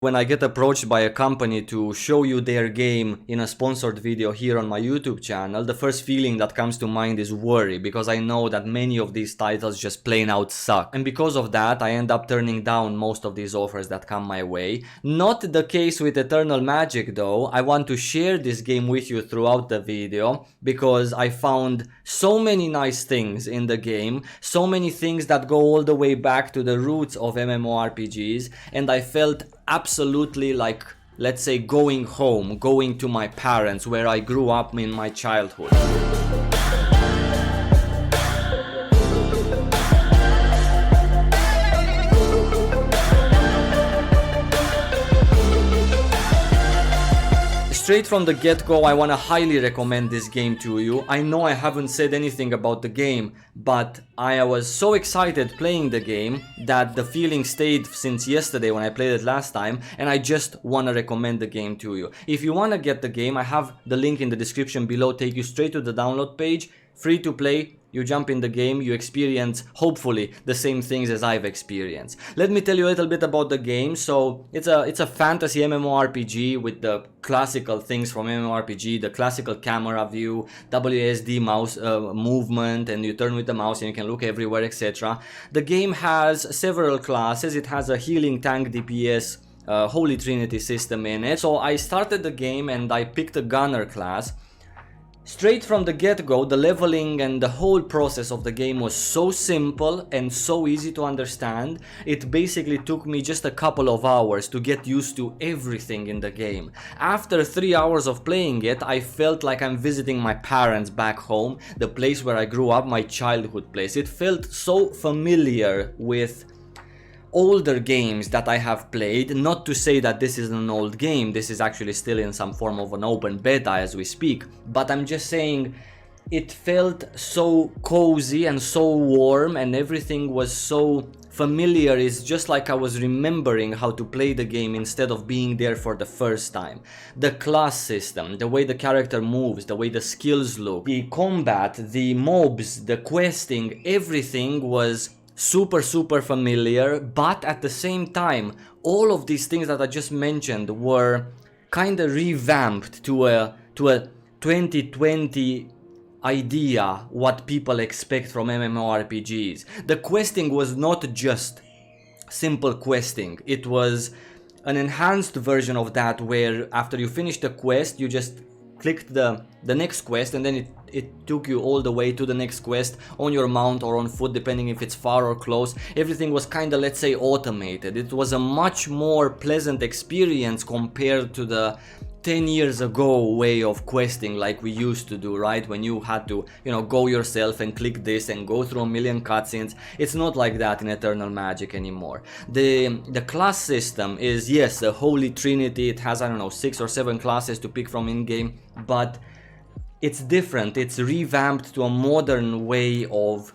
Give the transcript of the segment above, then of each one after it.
When I get approached by a company to show you their game in a sponsored video here on my YouTube channel, the first feeling that comes to mind is worry, because I know that many of these titles just plain out suck. And because of that, I end up turning down most of these offers that come my way. Not the case with Eternal Magic though. I want to share this game with you throughout the video because I found so many nice things in the game, so many things that go all the way back to the roots of MMORPGs, and I felt absolutely like, let's say, going home, going to my parents where I grew up in my childhood. Straight from the get-go, I want to highly recommend this game to you. I know I haven't said anything about the game, but I was so excited playing the game that the feeling stayed since yesterday when I played it last time, and I just want to recommend the game to you. If you want to get the game, I have the link in the description below, take you straight to the download page, free to play. You jump in the game, you experience, hopefully, the same things as I've experienced. Let me tell you a little bit about the game. So, it's a fantasy MMORPG with the classical things from MMORPG, the classical camera view, WASD mouse movement, and you turn with the mouse and you can look everywhere, etc. The game has several classes. It has a healing, tank, DPS, Holy Trinity system in it. So, I started the game and I picked a gunner class. Straight from the get-go, the leveling and the whole process of the game was so simple and so easy to understand. It basically took me just a couple of hours to get used to everything in the game. After 3 hours of playing it, I felt like I'm visiting my parents back home, the place where I grew up, my childhood place. It felt so familiar with older games that I have played. Not to say that this is an old game, this is actually still in some form of an open beta as we speak, but I'm just saying it felt so cozy and so warm, and everything was so familiar. It's just like I was remembering how to play the game instead of being there for the first time. The class system, the way the character moves, the way the skills look, the combat, the mobs, the questing, everything was super familiar, but at the same time, all of these things that I just mentioned were kind of revamped to a 2020 idea, what people expect from MMORPGs. The questing was not just simple questing, it was an enhanced version of that where after you finish the quest, you just clicked the next quest and then it took you all the way to the next quest on your mount or on foot, depending if it's far or close. Everything was kind of, let's say, automated. It was a much more pleasant experience compared to the 10 years ago way of questing like we used to do, right? When you had to, go yourself and click this and go through a million cutscenes. It's not like that in Eternal Magic anymore. The class system is, yes, a Holy Trinity. It has, 6 or 7 classes to pick from in-game, but it's different. It's revamped to a modern way of,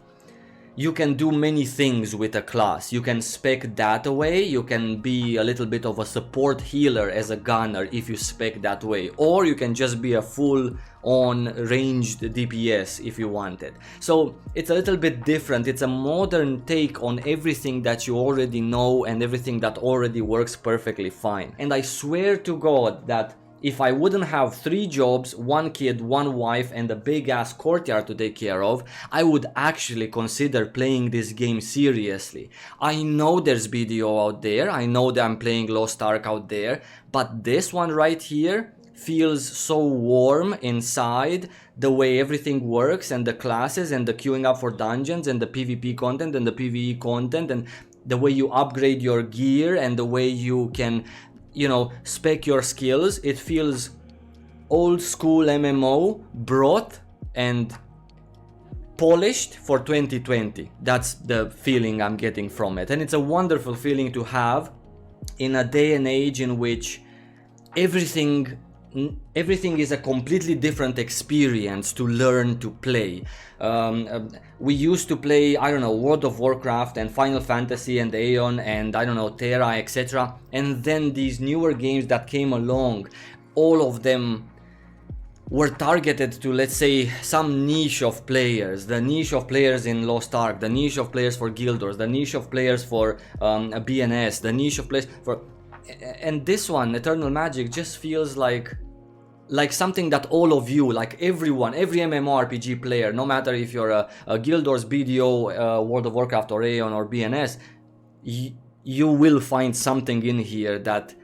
you can do many things with a class. You can spec that way, you can be a little bit of a support healer as a gunner if you spec that way, or you can just be a full on ranged DPS if you want it. So it's a little bit different. It's a modern take on everything that you already know and everything that already works perfectly fine. And I swear to God that if I wouldn't have 3 jobs, 1 kid, 1 wife, and a big ass courtyard to take care of, I would actually consider playing this game seriously. I know there's BDO out there, I know that I'm playing Lost Ark out there, but this one right here feels so warm inside, the way everything works and the classes and the queuing up for dungeons and the PvP content and the PvE content and the way you upgrade your gear and the way you can spec your skills. It feels old school MMO brought and polished for 2020. That's the feeling I'm getting from it, and it's a wonderful feeling to have in a day and age in which everything is a completely different experience to learn to play. We used to play, World of Warcraft and Final Fantasy and Aeon and Terra, etc. And then these newer games that came along, all of them were targeted to, let's say, some niche of players. The niche of players in Lost Ark, the niche of players for Guild Wars, the niche of players for BNS, the niche of players for And this one, Eternal Magic, just feels like something that all of you, like everyone, every MMORPG player, no matter if you're a Guild Wars, BDO, World of Warcraft, or Aeon, or BNS, you will find something in here that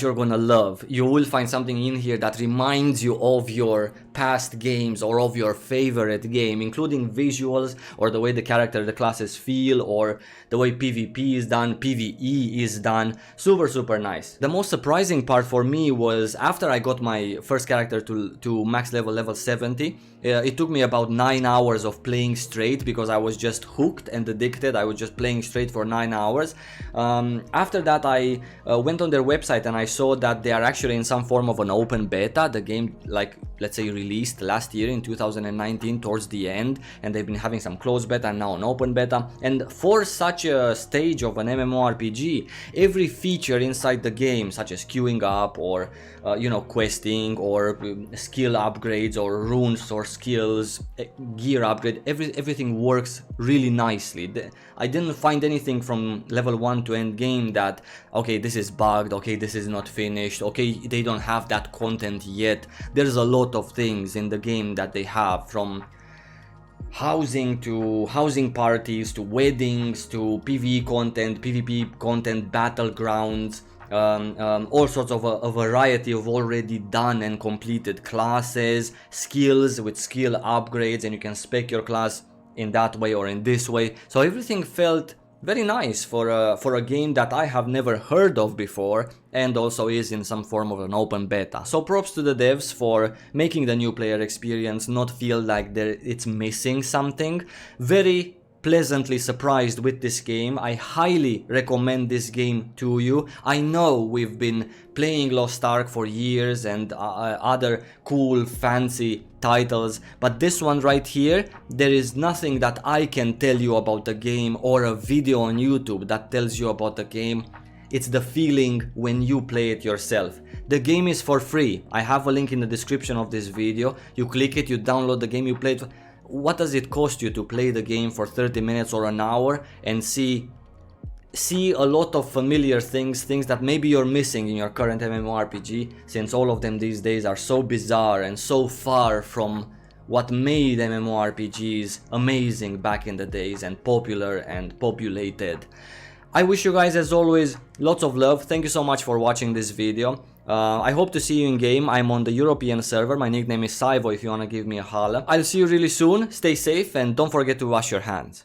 you're gonna love. You will find something in here that reminds you of your past games or of your favorite game, including visuals or the way the classes feel, or the way PvP is done, PvE is done. Super nice. The most surprising part for me was after I got my first character to max level 70, it took me about 9 hours of playing straight because I was just hooked and addicted. I was just playing straight for 9 hours. After that, I went on their website and I saw that they are actually in some form of an open beta. The game, like, let's say, released last year in 2019 towards the end, and they've been having some closed beta and now an open beta. And for such a stage of an MMORPG, every feature inside the game, such as queuing up or questing or skill upgrades or runes or skills, gear upgrade, everything works really nicely. I didn't find anything from level 1 to end game that, okay, this is bugged, okay, this is not finished, okay, they don't have that content yet. There's a lot of things in the game that they have, from housing to housing parties to weddings to PvE content, PvP content, battlegrounds, all sorts of a variety of already done and completed classes, skills with skill upgrades, and you can spec your class in that way or in this way. So everything felt very nice for a game that I have never heard of before, and also is in some form of an open beta. So props to the devs for making the new player experience not feel like it's missing something. Very pleasantly surprised with this game. I highly recommend this game to you. I know we've been playing Lost Ark for years and other cool fancy titles, but this one right here, there is nothing that I can tell you about the game or a video on YouTube that tells you about the game. It's the feeling when you play it yourself. The game is for free. I have a link in the description of this video. You click it, you download the game, you play it. What does it cost you to play the game for 30 minutes or an hour and see a lot of familiar things that maybe you're missing in your current MMORPG, since all of them these days are so bizarre and so far from what made MMORPGs amazing back in the days and popular and populated. I wish you guys, as always, lots of love. Thank you so much for watching this video. I hope to see you in game. I'm on the European server. My nickname is Saivo if you wanna give me a holla. I'll see you really soon. Stay safe and don't forget to wash your hands.